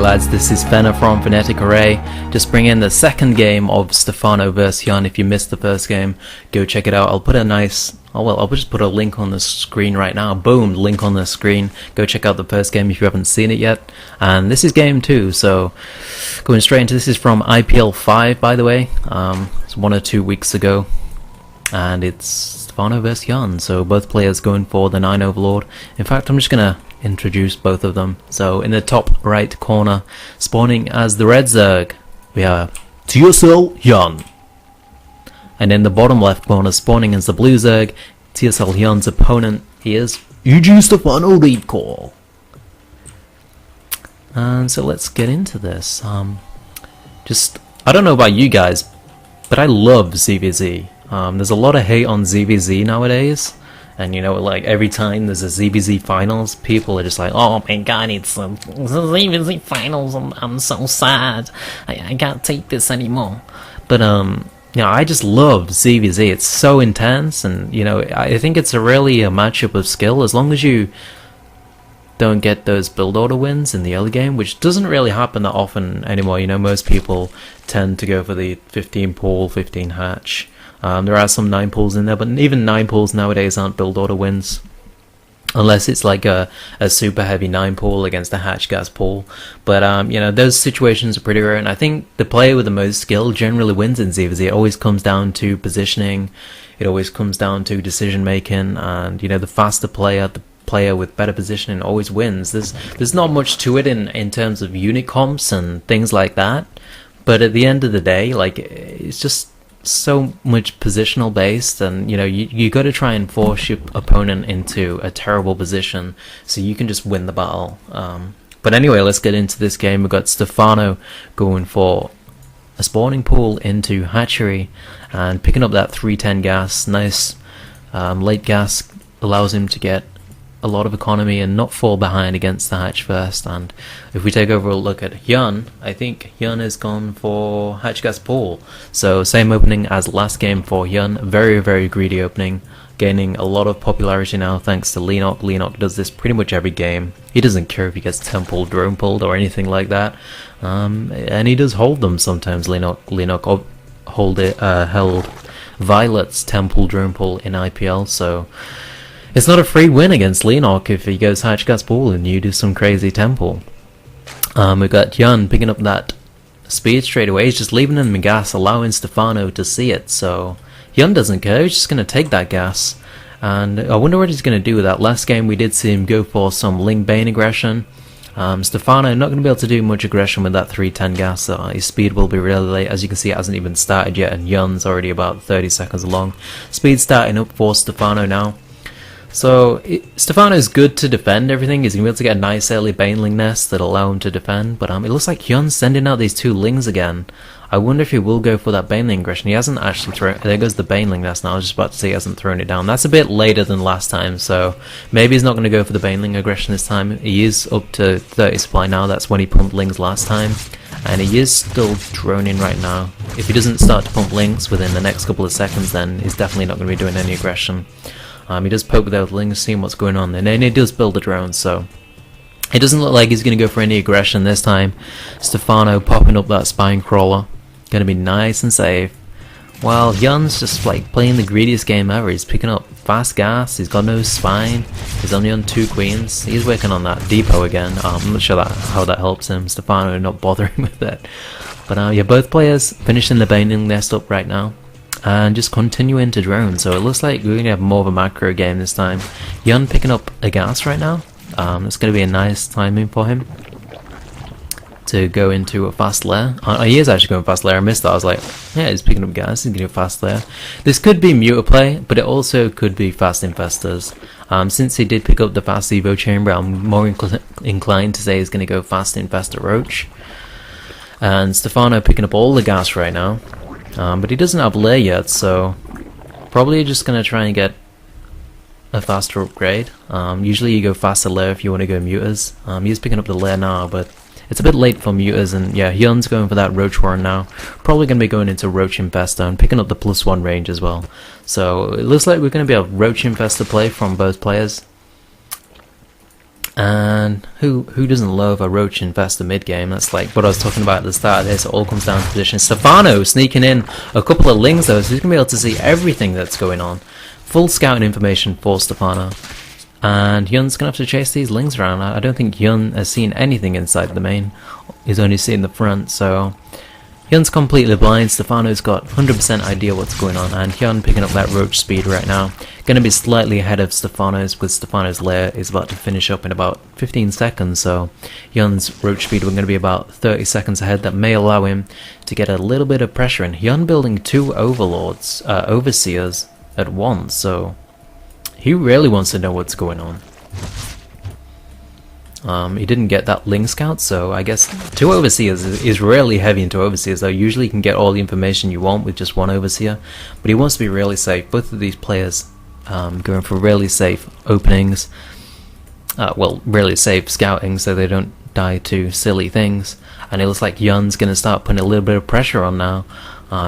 lads, this is Fenner from Phonetic Array. Just bring in the second game of Stephano vs HyuN. If you missed the first game, go check it out. I'll put a nice, I'll just put a link on the screen right now. Boom, link on the screen. Go check out the first game if you haven't seen it yet. And this is game 2, so going straight into this is from IPL 5, by the way. It's 1 or 2 weeks ago. And it's Stephano vs HyuN, so both players going for the 9 Overlord. In fact, I'm just gonna introduce both of them. So in the top right corner, spawning as the red Zerg, we have TSL HyuN. And in the bottom left corner, spawning as the blue Zerg, TSL HyuN's opponent, he is EG Stephano lead core. And so let's get into this. I don't know about you guys, but I love ZVZ. There's a lot of hate on ZVZ nowadays. And you know, like every time there's a ZVZ finals, people are just like, oh my god, it's the ZVZ finals, I'm so sad, I can't take this anymore. But you know, I just love ZVZ. It's so intense, and you know, I think it's really a matchup of skill, as long as you don't get those build order wins in the early game, which doesn't really happen that often anymore. You know, most people tend to go for the 15 pool, 15 hatch. There are some 9 pools in there, but even 9 pools nowadays aren't build order wins. Unless it's like a super heavy 9 pool against a hatch gas pool. But you know, those situations are pretty rare, and I think the player with the most skill generally wins in ZVZ. It always comes down to positioning, it always comes down to decision making, and you know, the faster player, the player with better positioning always wins. There's not much to it in terms of unit comps and things like that, but at the end of the day, like, it's just so much positional based, and you know, you got to try and force your opponent into a terrible position so you can just win the battle. But anyway, let's get into this game. We've got Stephano going for a spawning pool into hatchery and picking up that 310 gas. Nice late gas allows him to get a lot of economy and not fall behind against the hatch first. And if we take over a look at HyuN, I think HyuN has gone for hatch gas pool. So same opening as last game for HyuN. Very, very greedy opening, gaining a lot of popularity now thanks to Leenock. Leenock does this pretty much every game. He doesn't care if he gets temple drone pulled or anything like that, and he does hold them sometimes. Leenock held Violet's temple drone pull in IPL, so it's not a free win against Leenock if he goes hatch gas pool and you do some crazy temple. We've got HyuN picking up that speed straight away. He's just leaving in the gas, allowing Stephano to see it. So HyuN doesn't care, he's just going to take that gas. And I wonder what he's going to do with that. Last game we did see him go for some Ling Bane aggression. Stephano not going to be able to do much aggression with that 310 gas, so his speed will be really late. As you can see, it hasn't even started yet, and HyuN's already about 30 seconds along. Speed starting up for Stephano now. So Stephano is good to defend everything. He's going to be able to get a nice early Baneling nest that'll allow him to defend. But it looks like HyuN's sending out these 2 Lings again. I wonder if he will go for that Baneling aggression. He hasn't actually thrown... There goes the Baneling nest now. I was just about to say he hasn't thrown it down. That's a bit later than last time, so maybe he's not going to go for the Baneling aggression this time. He is up to 30 supply now. That's when he pumped Lings last time. And he is still droning right now. If he doesn't start to pump Lings within the next couple of seconds, then he's definitely not going to be doing any aggression. He does poke without Lings, seeing what's going on, and then he does build a drone, so it doesn't look like he's going to go for any aggression this time. Stephano popping up that spine crawler, going to be nice and safe. While HyuN's just like playing the greediest game ever. He's picking up fast gas, he's got no spine, he's only on 2 queens. He's working on that depot again. I'm not sure how that helps him. Stephano not bothering with it. But yeah, both players finishing the Baneling nest up right now and just continuing to drone. So it looks like we're going to have more of a macro game this time. HyuN picking up a gas right now. It's going to be a nice timing for him to go into a fast lair. He is actually going fast lair. I missed that. I was like, yeah, he's picking up gas, he's going to go fast lair. This could be muter play, but it also could be fast infestors. Since he did pick up the fast evo chamber, I'm more inclined to say he's going to go fast infestor roach. And Stephano picking up all the gas right now. But he doesn't have lair yet, so probably just going to try and get a faster upgrade. Usually you go faster lair if you want to go muters. He's picking up the lair now, but it's a bit late for muters, and yeah, HyuN's going for that roach warren now. Probably going to be going into roach infestor and picking up the +1 range as well. So it looks like we're going to be a roach infestor play from both players. And who doesn't love a roach infested mid game? That's like what I was talking about at the start of this. It all comes down to position. Stephano sneaking in a couple of lings though, so he's gonna be able to see everything that's going on. Full scouting information for Stephano. And HyuN's gonna have to chase these lings around. I don't think HyuN has seen anything inside the main. He's only seen the front, so HyuN's completely blind. Stephano's got 100% idea what's going on, and HyuN picking up that roach speed right now. Going to be slightly ahead of Stephano's, with Stephano's lair is about to finish up in about 15 seconds, so HyuN's roach speed we're going to be about 30 seconds ahead. That may allow him to get a little bit of pressure in. HyuN building 2 overlords, overseers at once, so he really wants to know what's going on. He didn't get that Ling Scout, so I guess 2 Overseers is really heavy into Overseers, though. Usually you can get all the information you want with just 1 Overseer, but he wants to be really safe. Both of these players going for really safe openings, well, really safe scouting, so they don't die to silly things. And it looks like HyuN's going to start putting a little bit of pressure on now.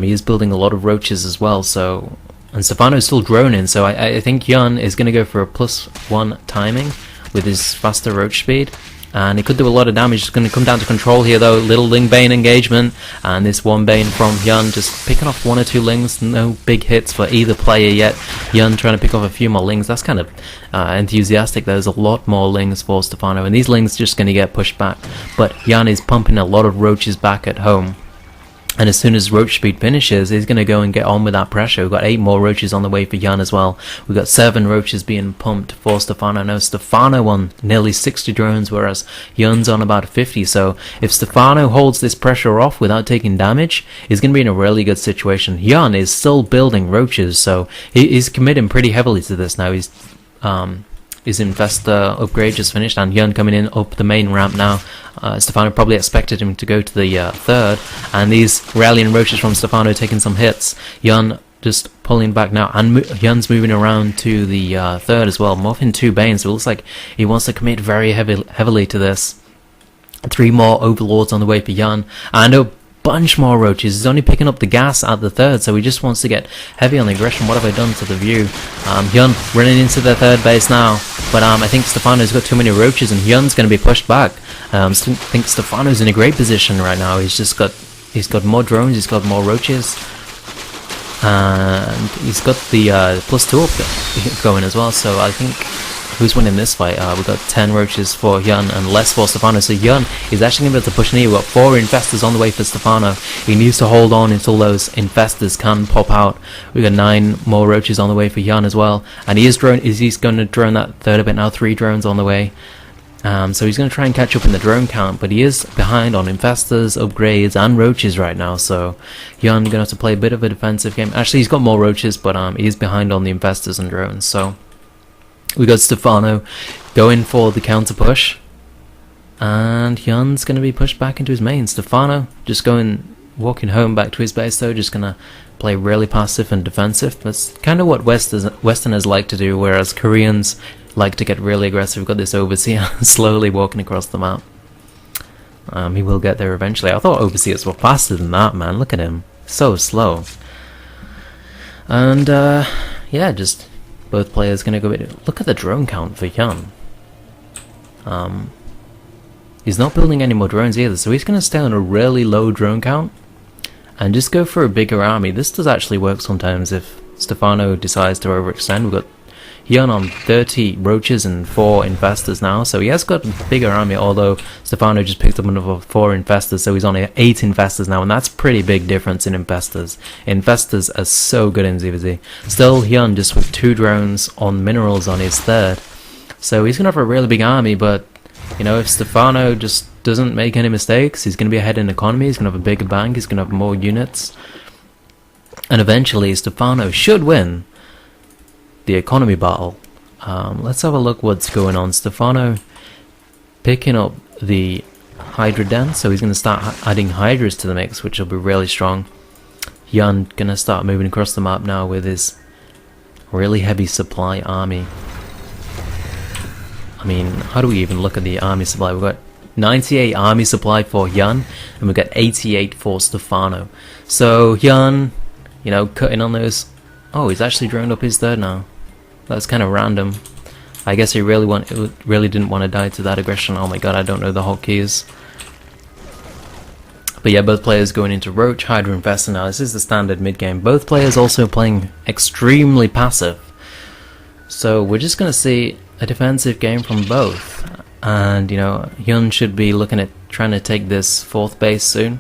He is building a lot of roaches as well, so... And Stephano's still droning, so I think HyuN is going to go for a +1 timing with his faster roach speed, and it could do a lot of damage. It's going to come down to control here though. Little Ling Bane engagement, and this one Bane from HyuN just picking off 1 or 2 Lings. No big hits for either player yet. HyuN trying to pick off a few more Lings. That's kind of enthusiastic. There's a lot more Lings for Stephano, and these Lings just going to get pushed back, but HyuN is pumping a lot of roaches back at home. And as soon as roach speed finishes, he's going to go and get on with that pressure. We've got 8 more roaches on the way for HyuN as well. We've got 7 roaches being pumped for Stephano. Now Stephano on nearly 60 drones, whereas HyuN's on about 50. So if Stephano holds this pressure off without taking damage, he's going to be in a really good situation. HyuN is still building roaches, so he's committing pretty heavily to this now. His infestor upgrade just finished, and HyuN coming in up the main ramp now. Stephano probably expected him to go to the third, and these rallying roaches from Stephano taking some hits. HyuN just pulling back now, and HyuN's moving around to the third as well, morphing 2 Banes, so it looks like he wants to commit very heavily to this. 3 more Overlords on the way for HyuN, and a bunch more roaches. He's only picking up the gas at the third, so he just wants to get heavy on the aggression. What have I done to the view? HyuN running into the third base now, but I think Stephano's got too many roaches, and HyuN's going to be pushed back. I think Stephano's in a great position right now. He's got more drones, he's got more roaches, and he's got the +2 up going as well. So I think who's winning this fight? We've got 10 roaches for HyuN and less for Stephano. So HyuN is actually going to be able to push in here. We've got 4 infestors on the way for Stephano. He needs to hold on until those infestors can pop out. We've got 9 more roaches on the way for HyuN as well. And he's going to drone that third a bit now. 3 drones on the way. So he's going to try and catch up in the drone count, but he is behind on infestors, upgrades, and roaches right now. So HyuN going to have to play a bit of a defensive game. Actually, he's got more roaches, but he's behind on the infestors and drones. So we got Stephano going for the counter push, and HyuN's going to be pushed back into his main. Stephano just walking home back to his base though, just going to play really passive and defensive. That's kind of what Westerners like to do, whereas Koreans like to get really aggressive. We've got this Overseer slowly walking across the map. He will get there eventually. I thought Overseers were faster than that, man. Look at him. So slow. And, yeah, just both players going to go... Look at the drone count for HyuN. He's not building any more drones either, so he's going to stay on a really low drone count and just go for a bigger army. This does actually work sometimes if Stephano decides to overextend. We've got HyuN on 30 roaches and 4 infestors now, so he has got a bigger army, although Stephano just picked up another 4 infestors, so he's on 8 infestors now, and that's pretty big difference in infestors. Infestors are so good in ZVZ. Still, HyuN just with 2 drones on minerals on his third, so he's going to have a really big army, but, you know, if Stephano just doesn't make any mistakes, he's going to be ahead in economy, he's going to have a bigger bank, he's going to have more units, and eventually Stephano should win the economy battle. Let's have a look what's going on. Stephano picking up the Hydra Den, so he's going to start adding Hydras to the mix, which will be really strong. HyuN going to start moving across the map now with his really heavy supply army. I mean, how do we even look at the army supply? We've got 98 army supply for HyuN, and we've got 88 for Stephano. So HyuN, you know, cutting on those. Oh, he's actually droned up his third now. That's kind of random. I guess he really didn't want to die to that aggression. Oh my god, I don't know the hotkeys. But yeah, both players going into Roach, Hydra, Infestor now. This is the standard mid game. Both players also playing extremely passive. So we're just going to see a defensive game from both. And, you know, HyuN should be looking at trying to take this 4th base soon.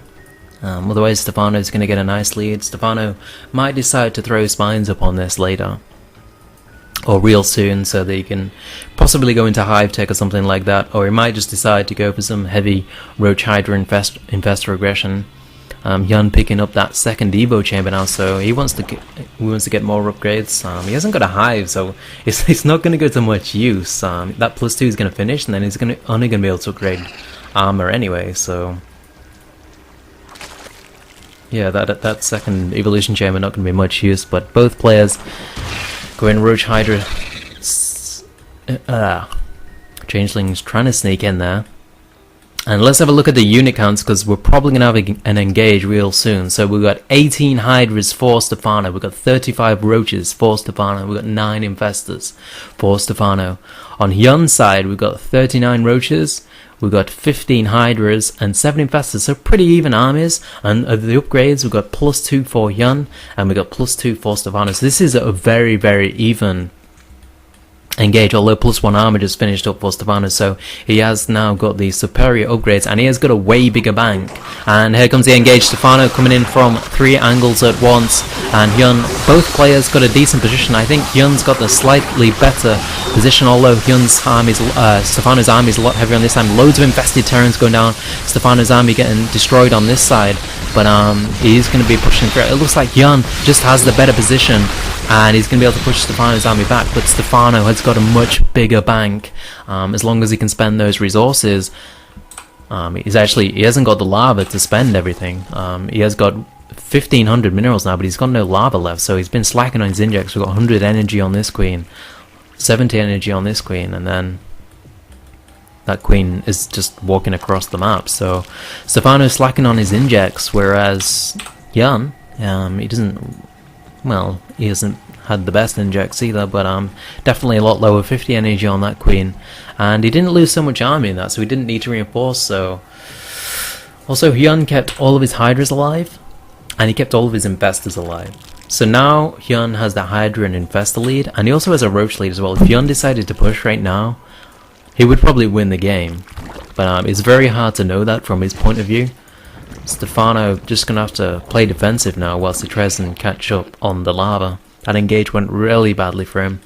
Otherwise, Stephano is going to get a nice lead. Stephano might decide to throw spines up on this later. Or real soon, so that he can possibly go into Hive Tech or something like that. Or he might just decide to go for some heavy Roach, Hydra, Infestor aggression. HyuN picking up that 2nd Evo chamber now, so he wants to get more upgrades. He hasn't got a Hive, so it's not going to go to much use. That +2 is going to finish, and then he's only going to be able to upgrade armor anyway. So yeah, that 2nd evolution chamber not going to be much use. But both players going Roach, Hydra, Changeling's trying to sneak in there. And let's have a look at the unit counts, because we're probably going to have an engage real soon. So we've got 18 Hydras for Stephano, we've got 35 Roaches for Stephano, we've got 9 Infestors for Stephano. On HyuN's side, we've got 39 Roaches, we've got 15 Hydras and 7 Infestors, so pretty even armies. And of the upgrades, we've got +2 for HyuN, and we've got +2 for Stephano. So this is a very, very even engage, although +1 armor just finished up for Stephano, so he has now got the superior upgrades, and he has got a way bigger bank. And here comes the engage. Stephano coming in from 3 angles at once, and HyuN, both players got a decent position. I think HyuN's got the slightly better position, although Stephano's army is a lot heavier on this side. Loads of infested Terrans going down, Stephano's army getting destroyed on this side, but he's going to be pushing through. It looks like HyuN just has the better position, and he's going to be able to push Stephano's army back, but Stephano has got a much bigger bank. As long as he can spend those resources, he hasn't got the lava to spend everything. He has got 1500 minerals now, but he's got no lava left, so he's been slacking on his injects. We've got 100 energy on this queen, 70 energy on this queen, and then that queen is just walking across the map. So Stephano's slacking on his injects, whereas HyuN, he hasn't had the best injects either, but definitely a lot lower, 50 energy on that queen, and he didn't lose so much army in that, so he didn't need to reinforce. So also HyuN kept all of his Hydras alive, and he kept all of his Infestors alive. So now HyuN has that Hydra and Infestor lead, and he also has a Roach lead as well. If HyuN decided to push right now, he would probably win the game, but it's very hard to know that from his point of view. Stephano just gonna have to play defensive now whilst he tries and catch up on the lava. That engage went really badly for him,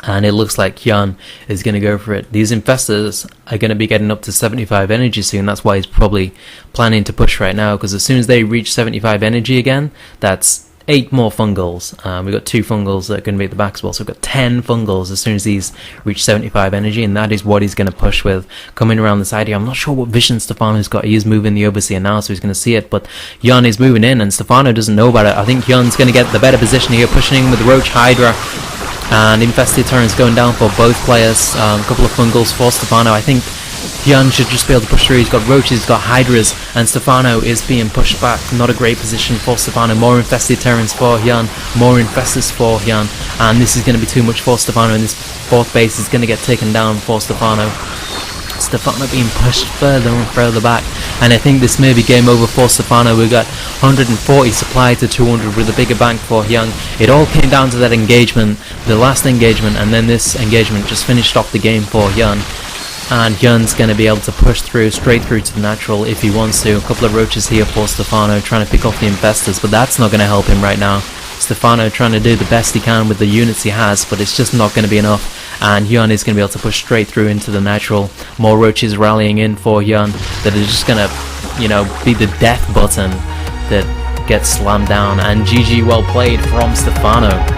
and it looks like HyuN is going to go for it. These Infestors are going to be getting up to 75 energy soon. That's why he's probably planning to push right now, because as soon as they reach 75 energy again, that's 8 more fungals. We've got 2 fungals that are going to be at the back as well, so we've got 10 fungals as soon as these reach 75 energy, and that is what he's going to push with. Coming around the side here, I'm not sure what vision Stephano's got. He is moving the Overseer now, so he's going to see it, but HyuN is moving in, and Stephano doesn't know about it. I think HyuN's going to get the better position here, pushing in with Roach, Hydra, and Infested Turrets going down for both players. A couple of fungals for Stephano. I think HyuN should just be able to push through. He's got Roaches, he's got Hydras, and Stephano is being pushed back. Not a great position for Stephano. More Infested Terrans for HyuN, more Infestors for HyuN, and this is going to be too much for Stephano, and this 4th base is going to get taken down for Stephano. Stephano being pushed further and further back, and I think this may be game over for Stephano. We've got 140 supply to 200 with a bigger bank for HyuN. It all came down to that engagement, the last engagement, and then this engagement just finished off the game for HyuN. And HyuN's going to be able to push through, straight through to the natural if he wants to. A couple of Roaches here for Stephano, trying to pick off the Infestors, but that's not going to help him right now. Stephano trying to do the best he can with the units he has, but it's just not going to be enough. And HyuN is going to be able to push straight through into the natural. More Roaches rallying in for HyuN that are just going to, be the death button that gets slammed down. And GG, well played from Stephano.